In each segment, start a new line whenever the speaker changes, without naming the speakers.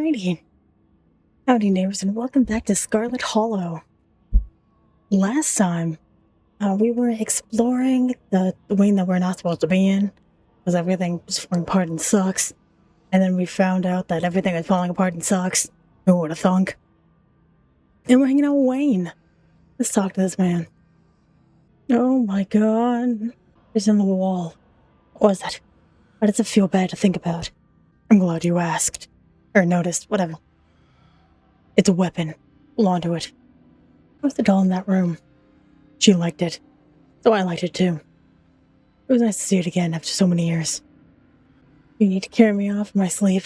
Alrighty. Howdy Neighbors, and welcome back to Scarlet Hollow. Last time, we were exploring the wing that we're not supposed to be in, because everything was falling apart and sucks. And then we found out that everything was falling apart and sucks. Who would have thunk? And we're hanging out with Wayne. Let's talk to this man. Oh my god. It's in the wall. What was that? Why does it feel bad to think about? I'm glad you asked. Or noticed, whatever. It's a weapon. Hold on to it. What's the doll in that room? She liked it. So I liked it too. It was nice to see it again after so many years. You need to carry me off in my sleep.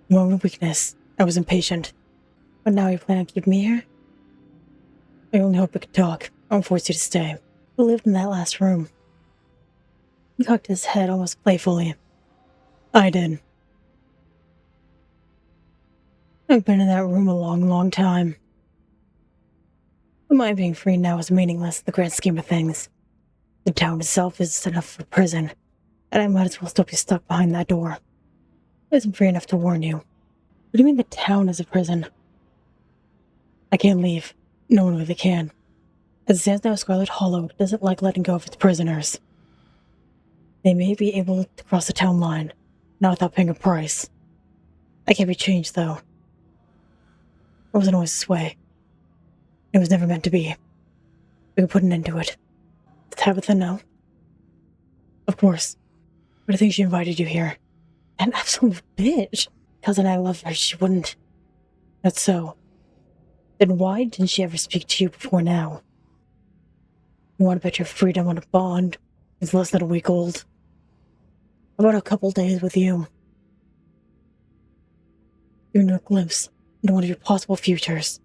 A moment of weakness. I was impatient. But now you plan on keeping me here? I only hope we could talk. I won't force you to stay. We lived in that last room. He cocked his head almost playfully. I did. I've been in that room a long time. But my being free now is meaningless in the grand scheme of things. The town itself is enough for prison, and I might as well still be stuck behind that door. I isn't free enough to warn you. What do you mean the town is a prison? I can't leave. No one really can. As it stands now, Scarlet Hollow doesn't like letting go of its prisoners. They may be able to cross the town line, not without paying a price. I can't be changed, though. It wasn't always this way. It was never meant to be. We could put an end to it. Does Tabitha know? Of course. But I think she invited you here. An absolute bitch. Cousin, I love her. She wouldn't. That's so. Then why didn't she ever speak to you before now? You want to bet your freedom on a bond? It's less than a week old. How about a couple days with you? You're no glimpse into one of your possible futures.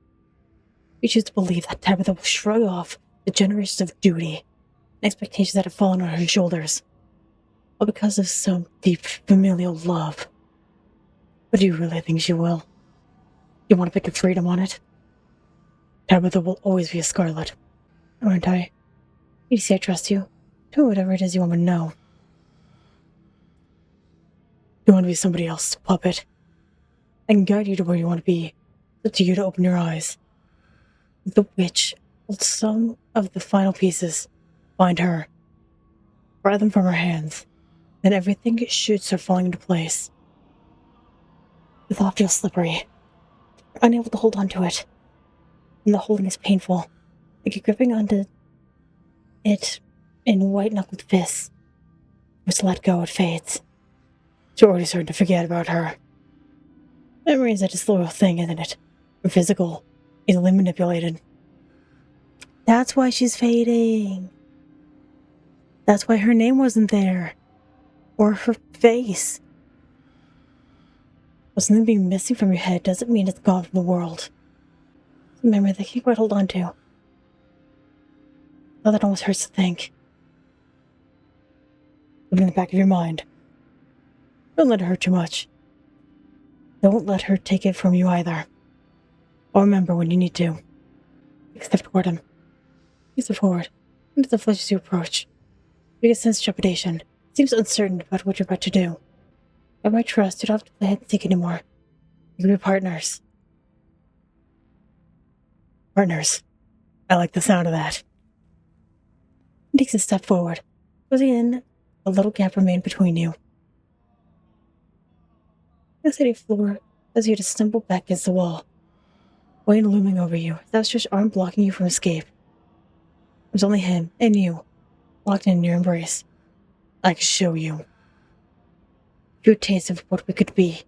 You choose to believe that Tabitha will shrug off the generations of duty and expectations that have fallen on her shoulders, all because of some deep familial love. But do you really think she will? You want to pick your freedom on it? Tabitha will always be a Scarlet, aren't I? You see I trust you. Do whatever it is you want me to know. You want to be somebody else's puppet. I can guide you to where you want to be. It's up to you to open your eyes. The witch holds some of the final pieces. Find her. Pry them from her hands. Then everything should start falling into place. The thought feels slippery. You're unable to hold on to it. And the holding is painful. Like you're gripping onto it in white-knuckled fists. Once to let go, it fades. You're already starting to forget about her. Memory is a disloyal thing, isn't it? Or physical, easily manipulated. That's why she's fading. That's why her name wasn't there. Or her face. Well, something being missing from your head doesn't mean it's gone from the world. It's a memory that you can't quite hold on to. Well, that almost hurts to think. Put it in the back of your mind. Don't let her hurt too much. Don't let her take it from you either. Or remember when you need to. Take a step toward him. He steps forward. Into the flesh as you approach. You can sense trepidation. Seems uncertain about what you're about to do. I might trust you don't have to play hide and seek anymore. You can be partners. Partners. I like the sound of that. He takes a step forward. Closing in, a little gap remained between you. The city floor allows you to stumble back against the wall. Wayne looming over you, his outstretched arm blocking you from escape. There's only him and you, locked in your embrace. I can show you. Your taste of what we could be,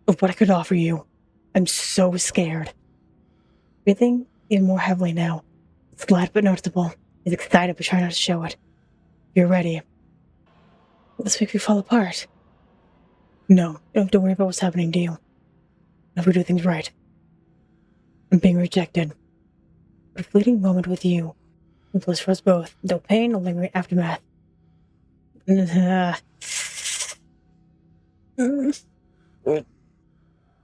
of what I could offer you. I'm so scared. Breathing even more heavily now. It's glad but noticeable. He's excited but trying not to show it. You're ready. Will this make you fall apart? No, you don't have to worry about what's happening to you. If we do things right. I'm being rejected. But a fleeting moment with you. And bliss for us both. No pain, no lingering aftermath. This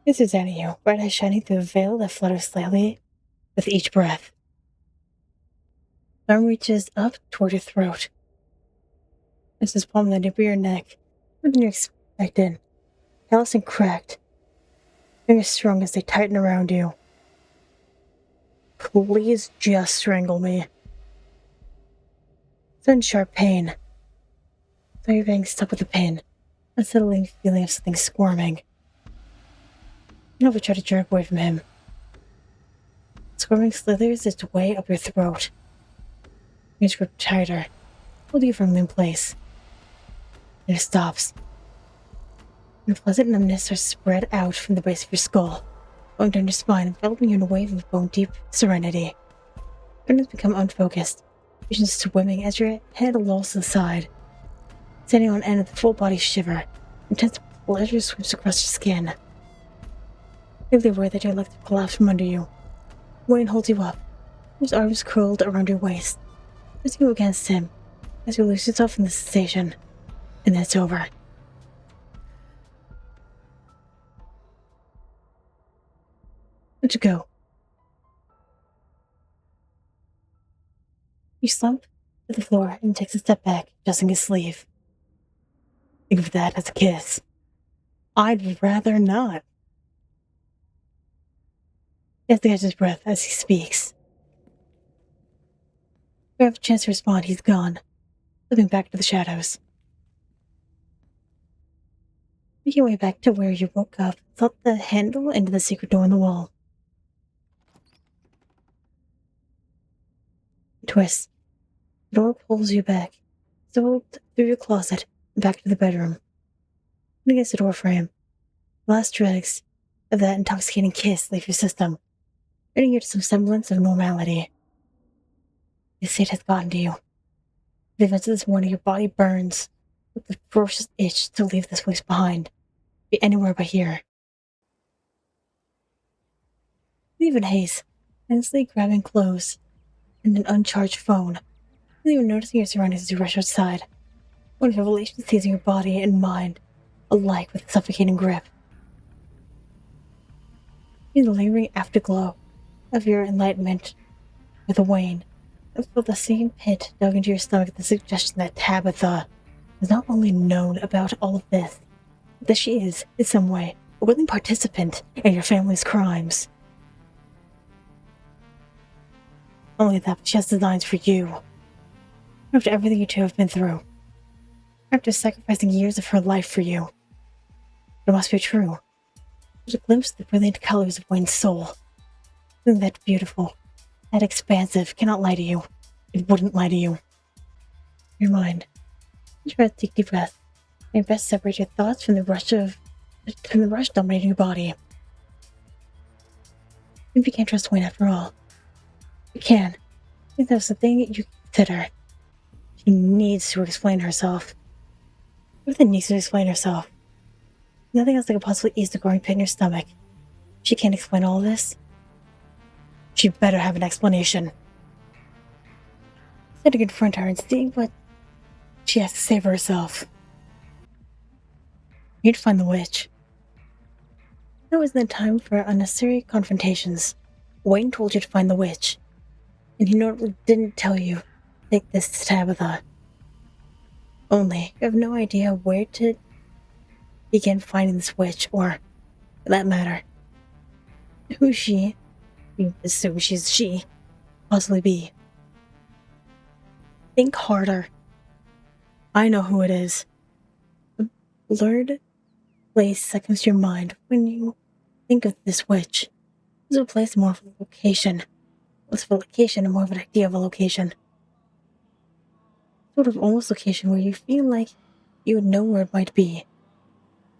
is out of you, bright eyes shining through a veil that flutters slightly with each breath. Arm reaches up toward your throat. This is palm the nape of your neck, more than you expected. Callous and cracked. fingers strong as they tighten around you. Please just strangle me. Sudden sharp pain. So you're getting stuck with a pin. Unsettling feeling of something squirming. Nova tried to jerk away from him. Squirming slithers its way up your throat. Fingers grip tighter, hold you firmly in place. Then it stops. And a pleasant numbness starts spread out from the base of your skull, going down your spine, enveloping you in a wave of bone-deep serenity. Your eyes become unfocused, vision swimming as your head lolls to the side. Standing on end with a full-body shiver, intense pleasure sweeps across your skin. Vaguely aware that your legs have collapsed from under you. Wayne holds you up, his arms curled around your waist, pressing you against him as you lose yourself in the sensation. And then it's over. Let to go. You slump to the floor and takes a step back, adjusting his sleeve. Think of that as a kiss. I'd rather not. He has to catch his breath as he speaks. You have a chance to respond, he's gone, slipping back to the shadows. Making your way back to where you woke up, slot the handle into the secret door in the wall. You twist. The door pulls you back, stumbled through your closet, and back to the bedroom. Against the door frame, the last dregs of that intoxicating kiss leave your system, bringing you to some semblance of normality. The state has gotten to you. The events of this morning, your body burns with the ferocious itch to leave this place behind. Be anywhere but here. Leave in haste, endlessly grabbing clothes and an uncharged phone. Without even noticing your surroundings as you rush outside. One revelation seizing your body and mind alike with a suffocating grip. In the lingering afterglow of your enlightenment with a wane, I felt the same pit dug into your stomach at the suggestion that Tabitha was not only known about all of this, but that she is, in some way, a willing participant in your family's crimes. Not only that, but she has designs for you. After everything you two have been through. After sacrificing years of her life for you. It must be true. There's a glimpse of the brilliant colors of Wayne's soul. Something that beautiful, that expansive, cannot lie to you. It wouldn't lie to you. Your mind. You try to take deep breath, and best separate your thoughts from the rush dominating your body. Maybe you can't trust Wayne after all. You can. I think that's the thing you consider. She needs to explain herself. Everything needs to explain herself. Nothing else that could possibly ease the growing pain in your stomach. She can't explain all this. She better have an explanation. Instead to confront her and see what she has to say for herself. You need to find the witch. Now isn't the time for unnecessary confrontations. Wayne told you to find the witch. And he notably didn't tell you to take this to Tabitha. Only, you have no idea where to begin finding this witch, or, for that matter, who she, you assume she's she, possibly be. Think harder. I know who it is. A blurred place that comes to your mind when you think of this witch. Is a place more of a location. Less of a location and more of an idea of a location. Sort of almost location where you feel like you would know where it might be.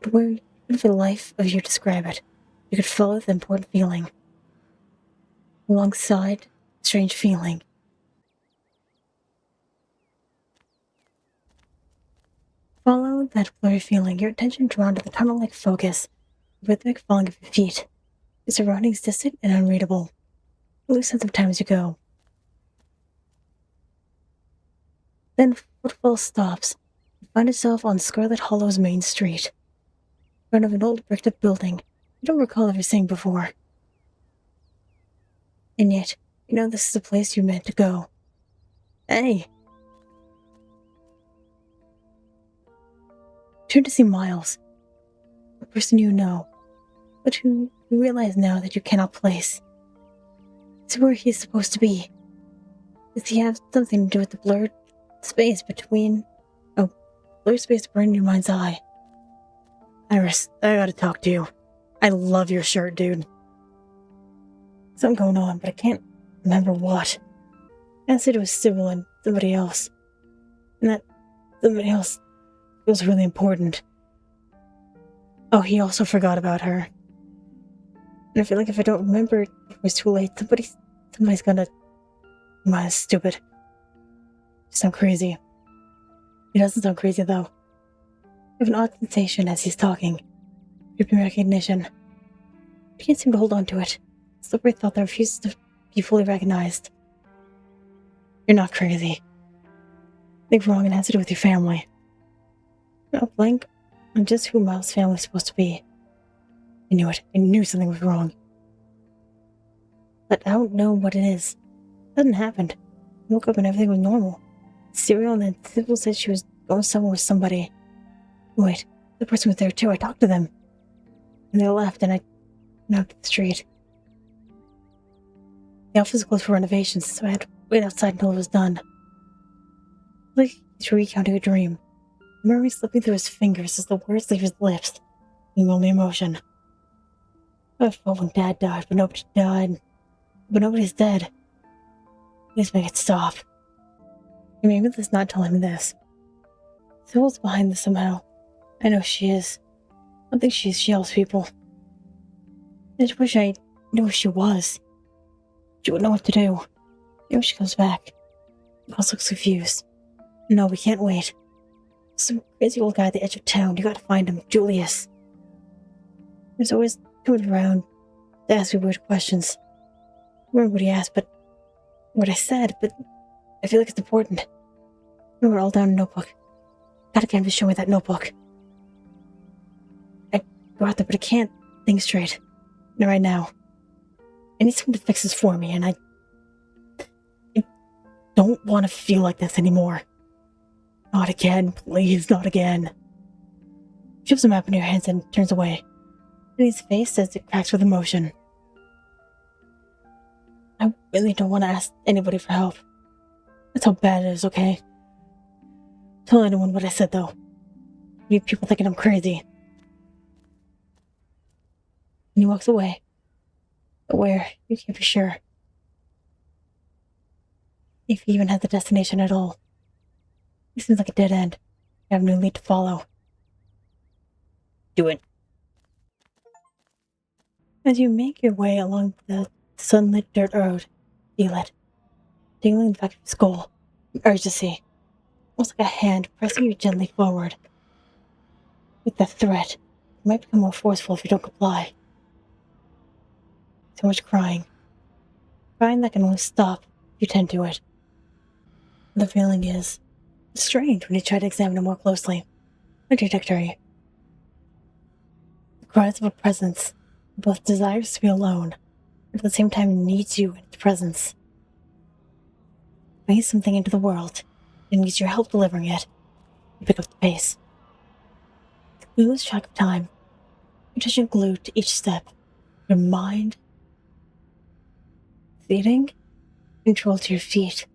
But where, even for the life of you describe it, you could follow the important feeling. Alongside the strange feeling. Follow that blurry feeling, your attention drawn to the tunnel-like focus, the rhythmic falling of your feet, your surroundings distant and unreadable. You lose sense of time as you go. Then footfall stops. You find yourself on Scarlet Hollow's main street. In front of an old bricked-up building you don't recall ever seeing before. And yet, you know this is the place you're meant to go. Hey! Turn to see Miles, a person you know. but you realize now that you cannot place. It's where he's supposed to be. Does he have something to do with the blurred space between... Oh, blurred space in your mind's eye? Iris, I gotta talk to you. I love your shirt, dude. Something going on, but I can't remember what. I said it was Sybil and somebody else. And that somebody else was really important. Oh, he also forgot about her. And I feel like if I don't remember, it was too late. Somebody's gonna... Am stupid? You sound crazy. He doesn't sound crazy, though. I have an odd sensation as he's talking. Gripping recognition. I can't seem to hold on to it. It's the weird thought that refuses to be fully recognized. You're not crazy. Think wrong and has to do with your family. I'll blank on just who Miles' family is supposed to be. I knew it. I knew something was wrong. But I don't know what it is. It hasn't happened. I woke up and everything was normal. Cereal, and then Sybil said she was going somewhere with somebody. Wait, the person was there too. I talked to them. And they left, and I went out to the street. The office was closed for renovations, so I had to wait outside until it was done. Like he's recounting a dream. The memory slipping through his fingers as the words leave his lips. The only emotion. I felt when Dad died, but nobody died. But nobody's dead. Please make it stop. And maybe let's not tell him this. Sybil's behind this somehow. I know she is. I don't think she helps people. I just wish I knew who she was. She would know what to do. Maybe when she comes back. Miles looks confused. No, we can't wait. Some crazy old guy at the edge of town. You gotta find him. Julius. There's always coming around to ask me weird questions. I remember what he asked, but what I said, but I feel like it's important. I wrote it all down in a notebook. Gotta get him to show me that notebook. I go out there, but I can't think straight. Not right now. I need someone to fix this for me, and I don't want to feel like this anymore. Not again, please, not again. She shoves the map in her hands and turns away. And his face as it cracks with emotion. I really don't want to ask anybody for help. That's how bad it is, okay? Tell anyone what I said, though. I need people thinking I'm crazy. And he walks away. But where? You can't be sure. If he even has a destination at all. It seems like a dead end. I have no lead to follow. Do it. As you make your way along the sunlit dirt road, feel it. Tingling in the back of your skull. An urgency. Almost like a hand pressing you gently forward. With the threat, it might become more forceful if you don't comply. So much crying. Crying that can only stop if you tend to it. The feeling is strange when you try to examine it more closely. Contradictory. The cries of a presence that both desires to be alone, and at the same time needs you in its presence. Bringing something into the world, and needs your help delivering it. You pick up the pace. You lose track of time. Your attention glued to each step. Your mind feeding control to your feet.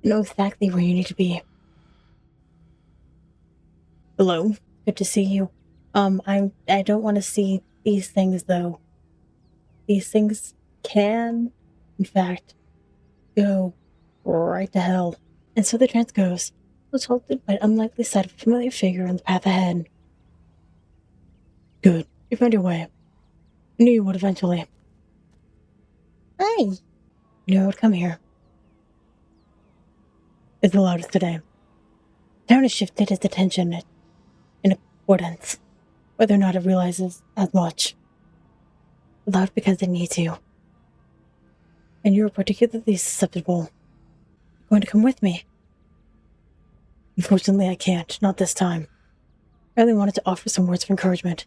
You know exactly where you need to be. Hello, good to see you. I don't want to see these things though. These things can, in fact, go right to hell. And so the trance goes, was halted by an unlikely sight of a familiar figure on the path ahead. Good, you found your way. I knew you would eventually. Hi. You knew I would come here. It's the loudest today. The town has shifted its attention in accordance, whether or not it realizes as much. Loud because it needs you. And you're particularly susceptible. You're going to come with me. Unfortunately, I can't. Not this time. I really wanted to offer some words of encouragement.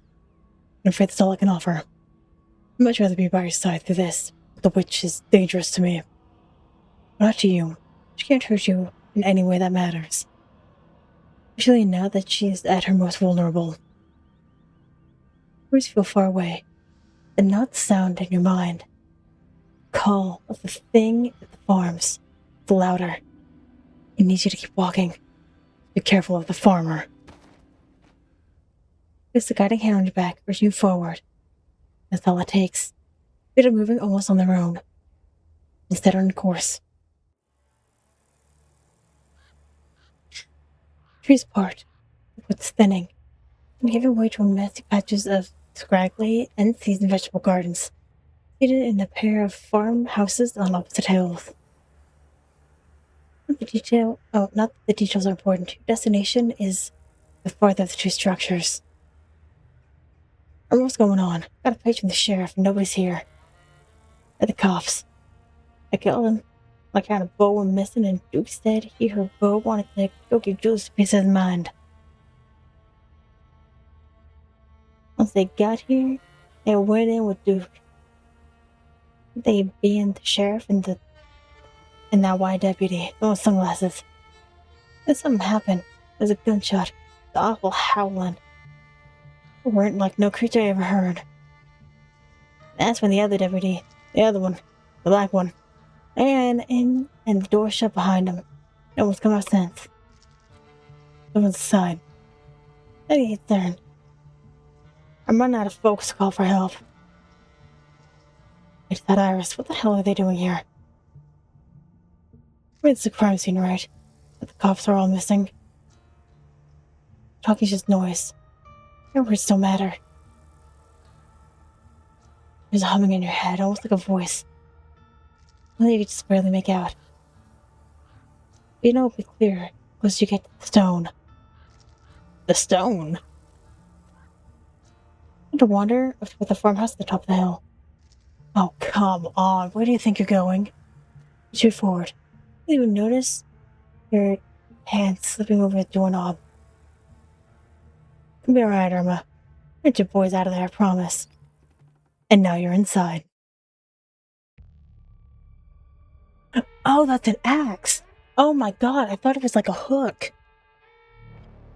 I'm afraid that's all I can offer. I'd much rather be by your side through this. The witch is dangerous to me. But not to you. She can't hurt you in any way that matters. Especially now that she's at her most vulnerable. Words feel far away, and not the sound in your mind. The call of the thing at the farms is louder. It needs you to keep walking. Be careful of the farmer. It's the guiding hand on your back, pushing you forward. That's all it takes. Feet are moving almost on their own. Instead on course. Trees part, what's thinning, and giving way to messy patches of scraggly and seasoned vegetable gardens, seated in a pair of farmhouses on opposite hills. Not that the details are important. Your destination is the farther of the two structures. What's going on? Got a page from the sheriff and nobody's here. At the cops. I killed him. Like kind of Bo were missing, and Duke said he heard Bo wanted to go get Jules a piece of his mind. Once they got here, they went in with Duke. They being the sheriff and that white deputy, the one with sunglasses. Then something happened. There's a gunshot. The awful howling. It weren't like no creature I ever heard. That's when the other deputy, the other one, the black one, ran in and the door shut behind him. No one's come out since. Someone's aside. Then he turned. I'm running out of folks to call for help. It's that Iris. What the hell are they doing here? It's a crime scene, right? But the cops are all missing. Talking's just noise. Your words don't matter. There's a humming in your head, almost like a voice. One that you just barely make out. But you know it'll be clear once you get to the stone. The stone? I had to wander with the farmhouse at the top of the hill. Oh, come on. Where do you think you're going? Shoot forward. You even notice your hand slipping over the doorknob. You'll be alright, Irma. Get your boys out of there, I promise. And now you're inside. Oh, that's an axe. Oh my god, I thought it was like a hook.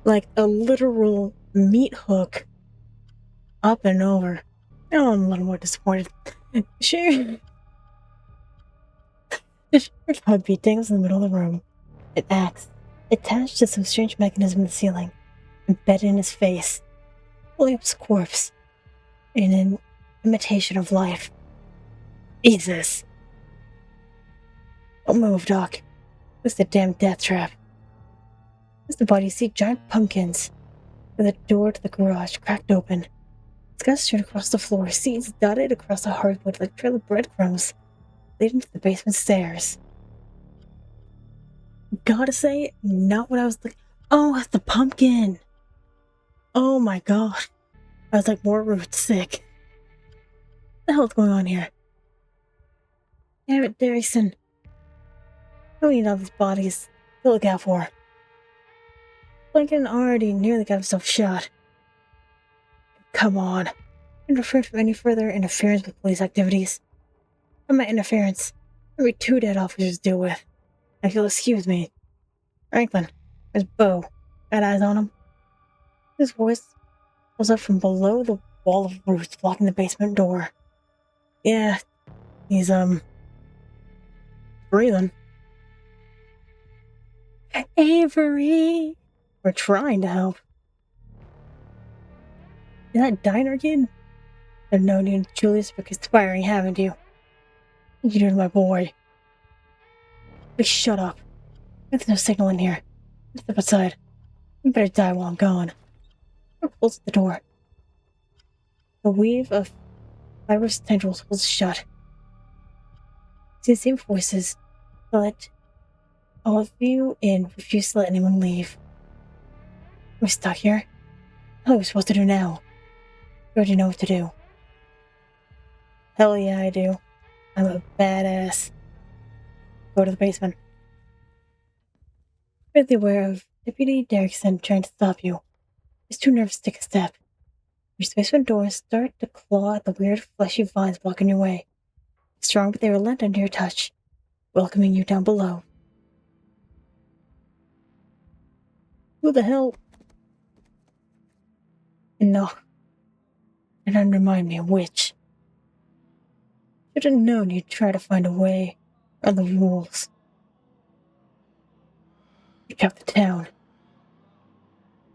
Like a literal meat hook. Up and over. Oh, I'm a little more disappointed. Sure. The sheriff hug beatings in the middle of the room. An axe, attached to some strange mechanism in the ceiling, embedded in his face. William's corpse, in an imitation of life. Jesus. Don't move, Doc. It's the damn death trap. As the body, you see giant pumpkins, with the door to the garage cracked open. Scott straight across the floor, seeds dotted across the hardwood like trail of breadcrumbs, leading to the basement stairs. Gotta say, not what I was looking. Oh, it's the pumpkin. Oh my god. I was like more root sick. What the hell's going on here? Damn it, Derrickson. I don't need all these bodies to look out for. Lincoln already nearly got himself shot. Come on. I'm refrain from any further interference with police activities. From my interference, there'll be 2 dead officers to deal with. If you'll excuse me. Franklin, there's Bo. Got eyes on him? His voice was up from below the wall of roots blocking the basement door. Yeah, he's, breathing. Avery! We're trying to help. Is that diner kid? I've known you, Julius, for conspiring, haven't you? What you doing to my boy? Please shut up. There's no signal in here. Step outside. You better die while I'm gone. Close the door. The weave of fibrous tendrils was shut. See the same voices, but all of you in refuse to let anyone leave. We're stuck here. What are we supposed to do now? You already know what to do. Hell yeah, I do. I'm a badass. Go to the basement. Really aware of Deputy Derrickson trying to stop you. He's too nervous to take a step. Your basement doors start to claw at the weird fleshy vines blocking your way. Strong, but they relent under your touch, welcoming you down below. Who the hell? No. and undermine me, witch. Should have known you'd try to find a way around the rules. You kept the town.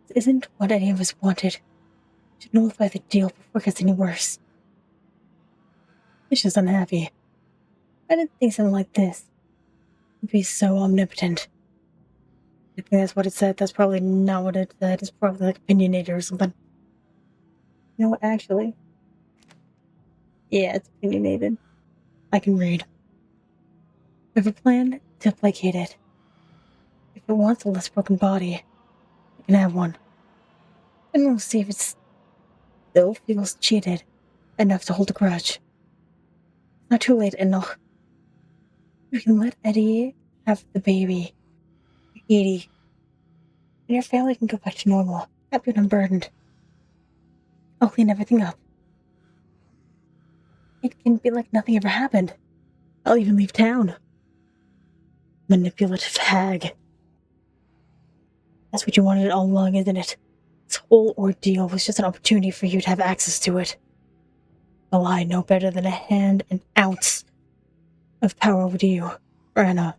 This isn't what any of us wanted. You should nullify the deal before it gets any worse. It's just unhappy. I didn't think something like this would be so omnipotent. I think that's what it said. That's probably not what it said. It's probably like opinionated or something. You know what, actually? Yeah, it's opinionated. I can read. We have a plan to placate it. If it wants a less broken body, it can have one. And we'll see if it still feels cheated enough to hold a grudge. It's not too late, enough. We can let Eddie have the baby. Edie. And your family can go back to normal, happy and unburdened. I'll clean everything up. It can be like nothing ever happened. I'll even leave town. Manipulative hag. That's what you wanted all along, isn't it? This whole ordeal was just an opportunity for you to have access to it. Well, I know better than a hand an ounce of power over to you, Anna.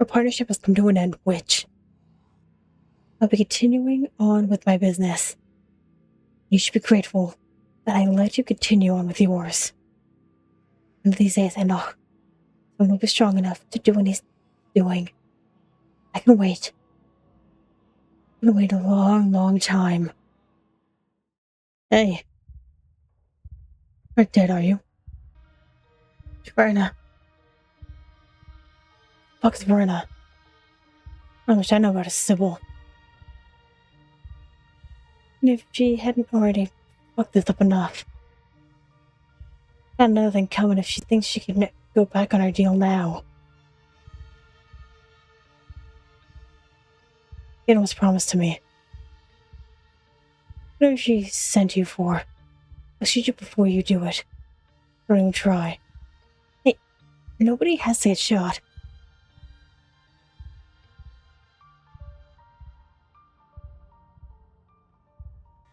Our partnership has come to an end, witch. I'll be continuing on with my business. You should be grateful that I let you continue on with yours. One of these days, Enoch, someone will be strong enough to do what he's doing. I can wait. I can wait a long, long time. Hey. You're dead, are you? Verna. Fuck's Verna. How much I know about a Sybil. And if she hadn't already fucked this up enough. Got another thing coming if she thinks she can go back on our deal now. It was promised to me. Whatever she sent you for, I'll shoot you before you do it. Don't even try. Hey, nobody has to get shot.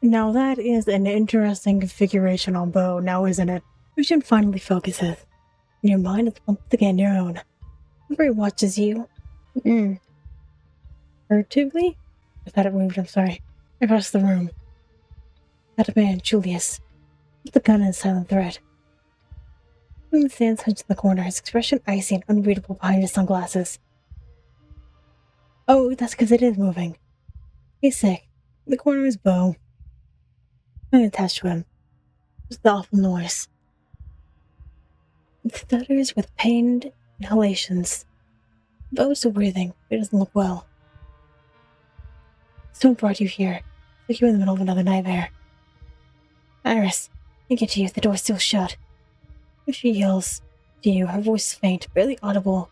Now that is an interesting configuration on bow, now isn't it? Vision finally focuses. And your mind is once again your own. Nobody watches you. Furtively? I thought it moved, I'm sorry. Across the room. That man, Julius, with the gun in silent threat. He stands hunched in the corner, his expression icy and unreadable behind his sunglasses. Oh, that's because it is moving. He's sick. In the corner is Bo. I'm attached to him. It's the awful noise. It stutters with pained inhalations. Bo is still breathing, but it doesn't look well. Someone brought you here. Like you're in the middle of another nightmare. Iris, I get to you, the door's still shut. She yells to you, her voice faint, barely audible,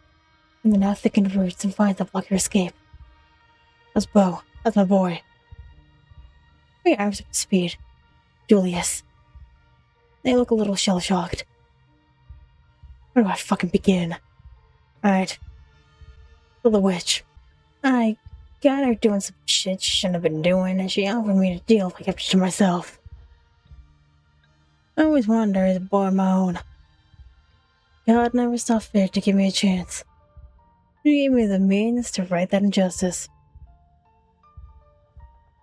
in the now thickened roots and vines that block your escape. That's Bo. That's my boy. Bring Iris up to speed. Julius. They look a little shell-shocked. Where do I fucking begin? Alright. For the witch. I got her doing some shit she shouldn't have been doing, and she offered me a deal if I kept it to myself. I always wanted her as a boy of my own. God never saw fit to give me a chance. He gave me the means to right that injustice.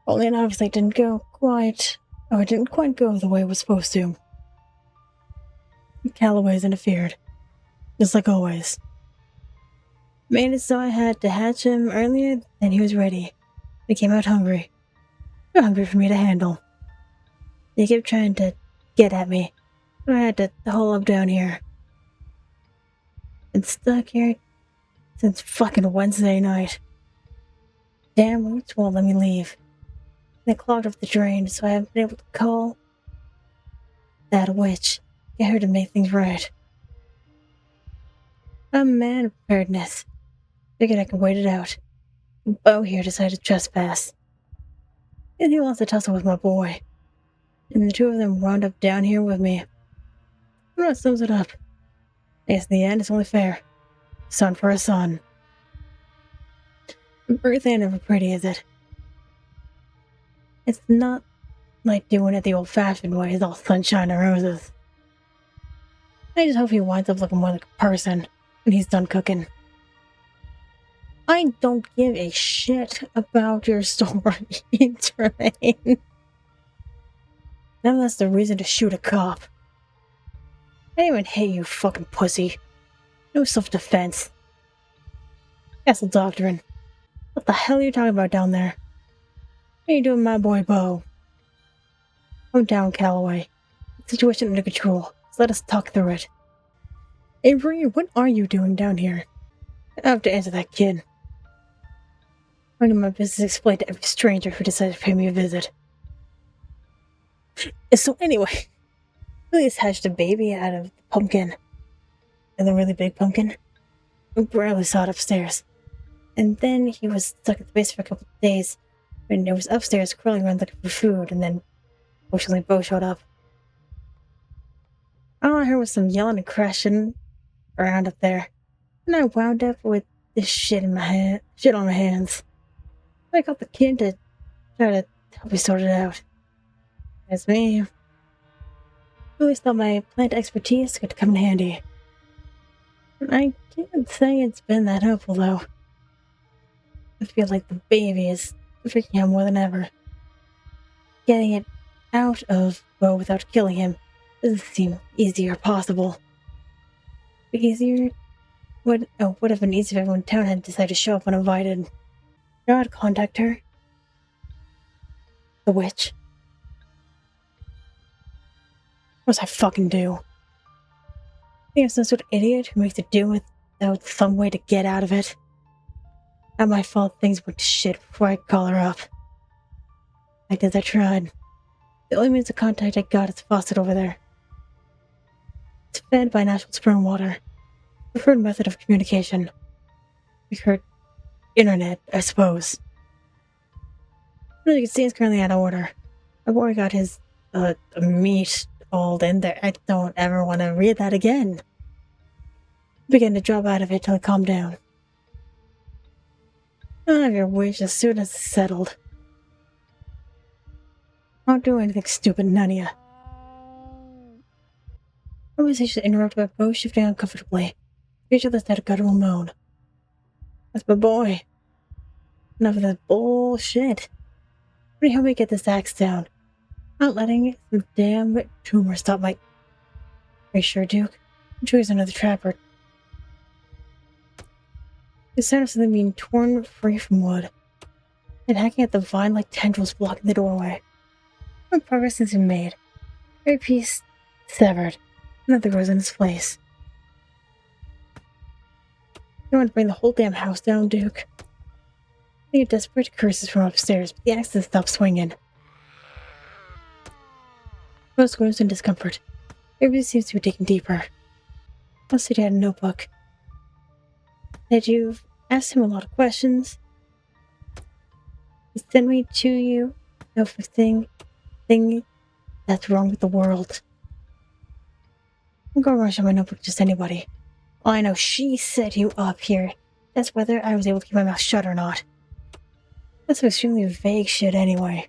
Only it obviously didn't quite go the way it was supposed to. Calloway's interfered. Just like always. Made it so I had to hatch him earlier than he was ready. He came out hungry. Too hungry for me to handle. He kept trying to get at me, but I had to haul him down here. Been stuck here since fucking Wednesday night. Damn roots won't let me leave. They clogged up the drain, so I haven't been able to call that witch. Get her to make things right. I'm a man of preparedness. Figured I could wait it out. Bo here decided to trespass. And he wants to tussle with my boy. And the two of them wound up down here with me. And that sums it up. I guess in the end, it's only fair. Son for a son. Birth ain't never pretty, is it? It's not like doing it the old-fashioned way, it's all sunshine and roses. I just hope he winds up looking more like a person when he's done cooking. I don't give a shit about your story, Tremaine. That's the reason to shoot a cop. I didn't even hate you, fucking pussy. No self-defense. Castle doctrine. What the hell are you talking about down there? What are you doing, my boy Bo? I'm down, Calloway. The situation under control. So let us talk through it. Avery, what are you doing down here? I have to answer that kid. I need my business explained to every stranger who decides to pay me a visit. So anyway, Julius hatched a baby out of the pumpkin. And the really big pumpkin. We barely saw it upstairs. And then he was stuck at the base for a couple of days. And it was upstairs crawling around looking for food, and then fortunately Bo showed up. All I heard was some yelling and crashing around up there. And I wound up with this shit on my hands. I got the kid to try to help me sort it out. That's me. I always thought my plant expertise could come in handy. And I can't say it's been that helpful, though. I feel like the baby is freaking out more than ever. Getting it out of Bo without killing him doesn't seem easy or possible. Easier? Would have been easy if everyone in town had decided to show up uninvited. I'd contact her. The witch. What was I fucking do? I think I'm some sort of idiot who makes it do without some way to get out of it. Not my fault things went to shit before I call her up. I did I tried. The only means of contact I got is the faucet over there. It's fed by natural spring water. Preferred method of communication. Like her internet, I suppose. As you can see, it's currently out of order. My boy got his meat all in there. I don't ever want to read that again. I began to drop out of it till it calmed down. I'll have your wish as soon as it's settled. I won't do anything stupid, none of ya. Conversation interrupted by Bo shifting uncomfortably. Featureless had a guttural moan. That's my boy. Enough of that bullshit. Let me help me get this axe down. Not letting some damn tumor stop my... Are you sure, Duke? I'm sure he's another trapper. The sound of something being torn free from wood, and hacking at the vine like tendrils blocking the doorway. No progress has been made. Every piece severed. Another grows in its place. You want to bring the whole damn house down, Duke? I get desperate curses from upstairs, but the axe doesn't stop swinging. Rose grows in discomfort. Everybody seems to be digging deeper. Most said he had a notebook. That you've asked him a lot of questions. He sent me to you of a thing that's wrong with the world. I'm gonna rush on my notebook just anybody. Well, I know she set you up here. That's whether I was able to keep my mouth shut or not. That's some extremely vague shit anyway.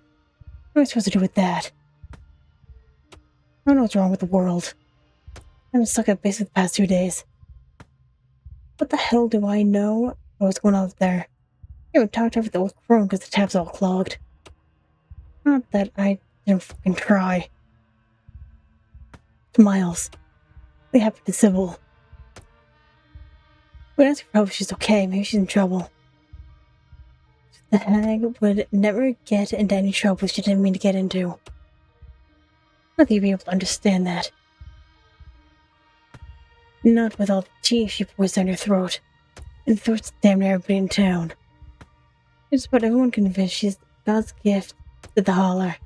What am I supposed to do with that? I don't know what's wrong with the world. I've been stuck at base for the past 2 days. What the hell do I know what's going on up there? I haven't talked over the old crone because the tap's all clogged. Not that I didn't fucking try. Miles. What happened to Sybil? We asked her if she's okay. Maybe she's in trouble. The hag would never get into any trouble she didn't mean to get into. Not that you'd be able to understand that. Not with all the tea she pours down your throat. And throats damn near everybody in town. Just about everyone convinced she's God's gift to the holler.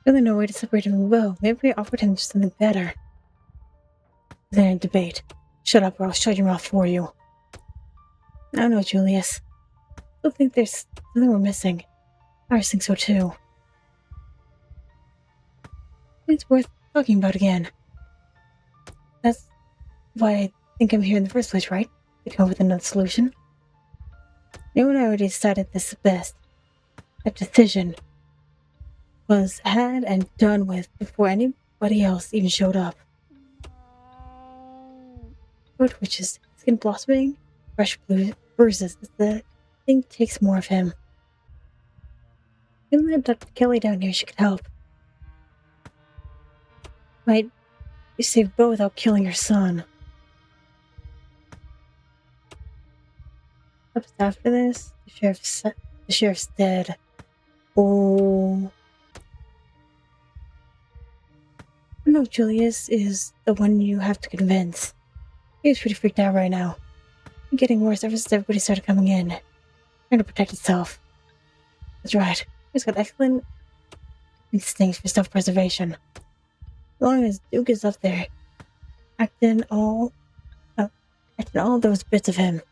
Really no way to separate him from Bo. Maybe we offered him just something better. Then a debate. Shut up or I'll shut your mouth for you. I don't know, Julius. I still think there's something we're missing. I think so too. It's worth talking about again. That's why I think I'm here in the first place, right? To come up with another solution. You and I already decided this is best. That decision. was had and done with before anybody else even showed up. Throat twitches, skin blossoming, fresh blue bruises as the thing takes more of him. We let Dr. Kelly down here, she could help. Might you save Bo without killing your son. After this, the sheriff's dead. Oh. No, Julius is the one you have to convince. He's pretty freaked out right now. Getting worse ever since everybody started coming in. Trying to protect itself. That's right. He's got excellent instincts for self-preservation. As long as Duke is up there, acting all those bits of him,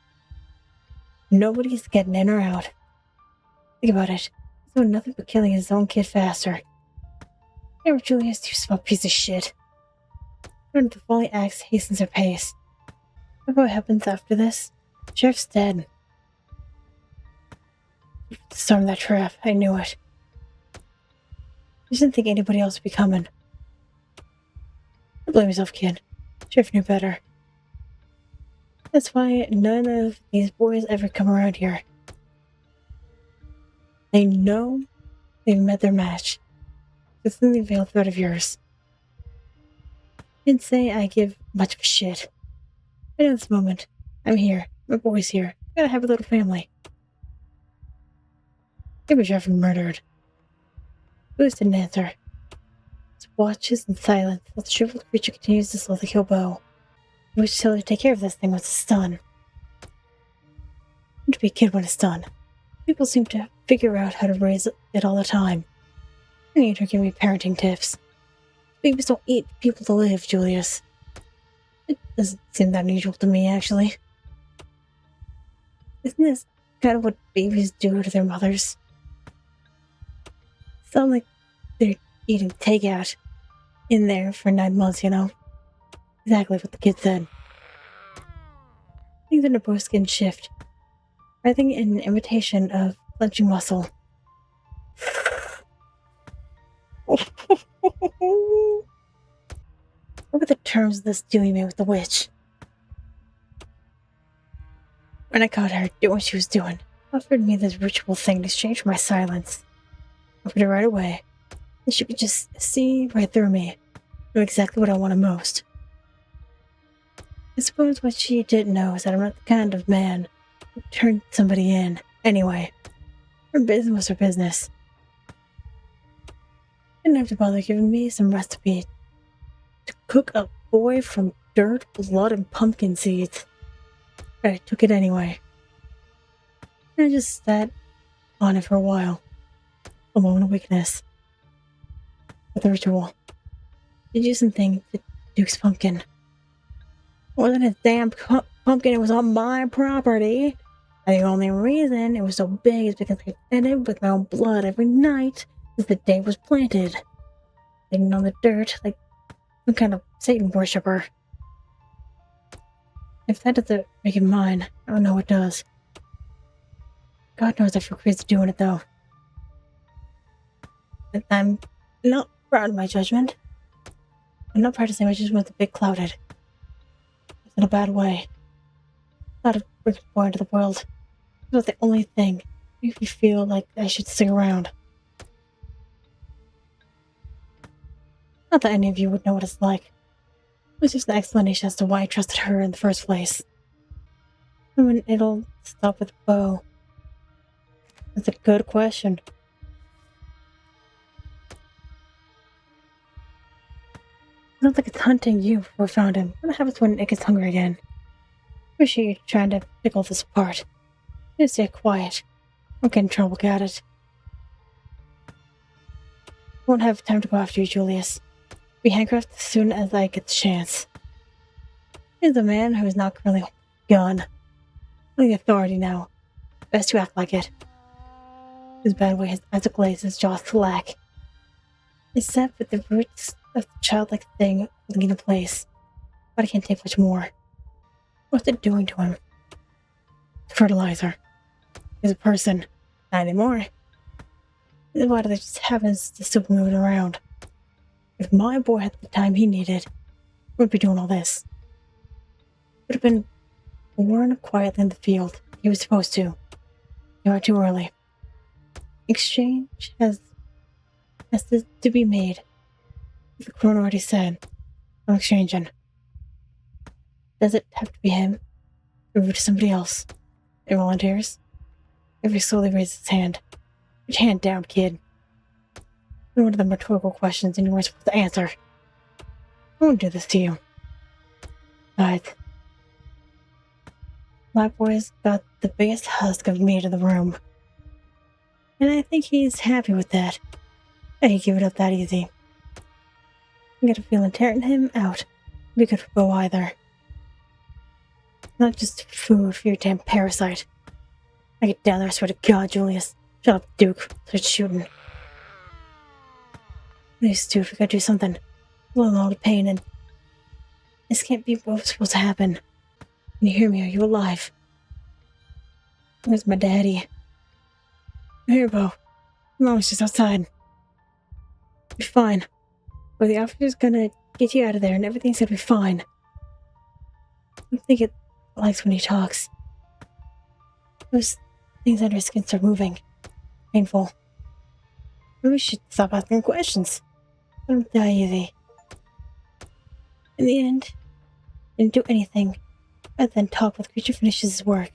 nobody's getting in or out. Think about it. He's doing nothing but killing his own kid faster. Never Julius, you small piece of shit. One of the falling axe hastens her pace. What happens after this? Sheriff's dead. Storm that trap. I knew it. I didn't think anybody else would be coming. Don't blame yourself, kid. Sheriff knew better. That's why none of these boys ever come around here. They know they've met their match. The thinly veiled threat of yours. Didn't say I give much of a shit. I know this moment. I'm here. My boy's here. Gotta have a little family. He was Sheriff murdered. Louis didn't answer. Just watches in silence while the shriveled creature continues to slowly kill Bo. He wished to tell her to take care of this thing once it's done. To be a kid when it's done. People seem to figure out how to raise it all the time. I need her to give me parenting tips. Babies don't eat people to live, Julius. It doesn't seem that unusual to me, actually. Isn't this kind of what babies do to their mothers? Sound like they're eating takeout in there for 9 months, you know? Exactly what the kid said. Things in her both skin shift, writhing in an imitation of clenching muscle. What were the terms of this deal you made with the witch? When I caught her doing what she was doing, offered me this ritual thing in exchange for my silence. Offered it right away, and she could just see right through me, know exactly what I wanted most. I suppose what she didn't know is that I'm not the kind of man who turned somebody in. Anyway, her business was her business. Didn't have to bother giving me some recipe to cook a boy from dirt, blood, and pumpkin seeds. But I took it anyway. And I just sat on it for a while. A moment of weakness. With the ritual. Did you something to Duke's pumpkin. It wasn't his damn pumpkin, it was on my property. And the only reason it was so big is because I fed it with my own blood every night since the day it was planted. Sitting on the dirt like some kind of Satan worshipper. If that doesn't make it mine, I don't know what does. God knows I feel crazy doing it though. But I'm not proud of my judgment. I'm not practicing my judgment with a big clouded. It's in a bad way. Not a bring a boy into the world. It's not the only thing that makes me feel like I should stick around. Not that any of you would know what it's like. It was just an explanation as to why I trusted her in the first place. I mean, it'll stop with Bo. That's a good question. It's not like it's hunting you before I found him. What happens when it gets hungry again? Wish you trying to pick all this apart. Just stay quiet. Don't get in trouble, got it? Won't have time to go after you, Julius. Be handcuffed as soon as I get the chance. He's a man who is not currently holding a gun. I'm the authority now. Best to act like it. His bad way, his eyes glaze, his jaws slack. Except with the roots of the childlike thing holding into place. But I can't take much more. What's it doing to him? Fertilizer. He's a person. Not anymore. Why do they just have us still moving around? If my boy had the time he needed, wouldn't be doing all this. Would have been born quietly in the field. He was supposed to. You are too early. Exchange has to be made. The crone already said, I'm exchanging. Does it have to be him? Or to somebody else? It volunteers? Every slowly raises his hand. Put your hand down, kid. One of them rhetorical questions and you weren't supposed to answer. I won't do this to you. But my boy's got the biggest husk of me to the room. And I think he's happy with that. I ain't give it up that easy. I get a feeling tearing him out would be good for Bo either. Not just food for your damn parasite. I get down there, I swear to God, Julius. Shut up, Duke. Start shooting. Please, dude, we gotta do something. A lot of pain, and this can't be what's supposed to happen. Can you hear me? Are you alive? Where's my daddy? I'm here, Bo. Mom's just outside. You're fine. But the officer's gonna get you out of there, and everything's gonna be fine. I don't think it likes when he talks. Those things under his skin start moving. Painful. Maybe we should stop asking questions. Let him die easy. In the end, didn't do anything other than talk while the creature finishes his work.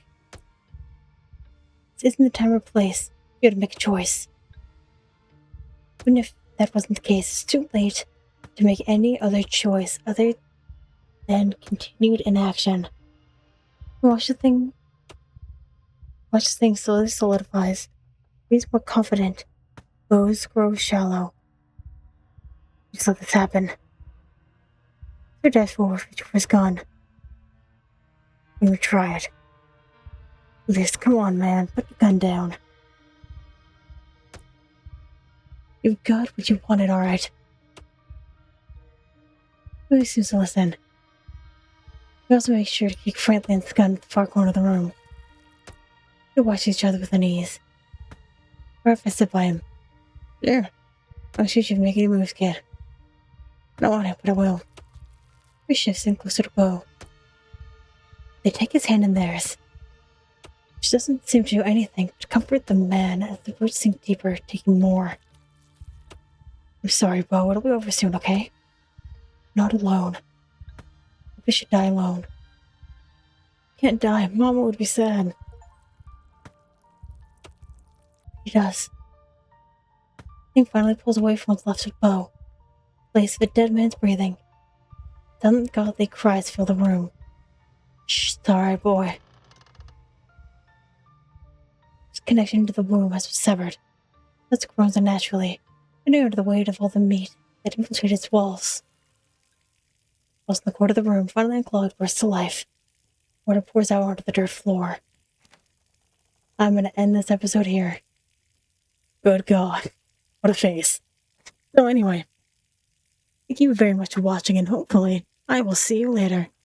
This isn't the time or place. You had to make a choice. Even if that wasn't the case, it's too late to make any other choice other than continued inaction. Watch the thing slowly solidifies. He's more confident. Bows grow shallow. Just let this happen. Your dash forward, reach for his gun. We would try it. Liz, come on, man. Put the gun down. You've got what you wanted, alright. Really seems to listen. We also make sure to keep Franklin's gun in the far corner of the room. We watch each other with unease. Or if I sit by him. Sure. I'll shoot you if you make any moves, kid. I don't want to, but I will. He shifts in closer to Bo. They take his hand in theirs. Which doesn't seem to do anything but comfort the man as the roots sink deeper, taking more. I'm sorry, Bo. It'll be over soon, okay? Not alone. We should die alone. Can't die. Mama would be sad. He does. Thing finally pulls away from what's left of Bo. Place of a dead man's breathing. Then godly cries fill the room. Shh, sorry, boy. His connection to the womb has been severed. Thus groans unnaturally, and under the weight of all the meat that infiltrated its walls. Whilst in the corner of the room, finally unclogged, bursts to life. Water pours out onto the dirt floor. I'm gonna end this episode here. Good God. What a face. So anyway, thank you very much for watching, and hopefully I will see you later.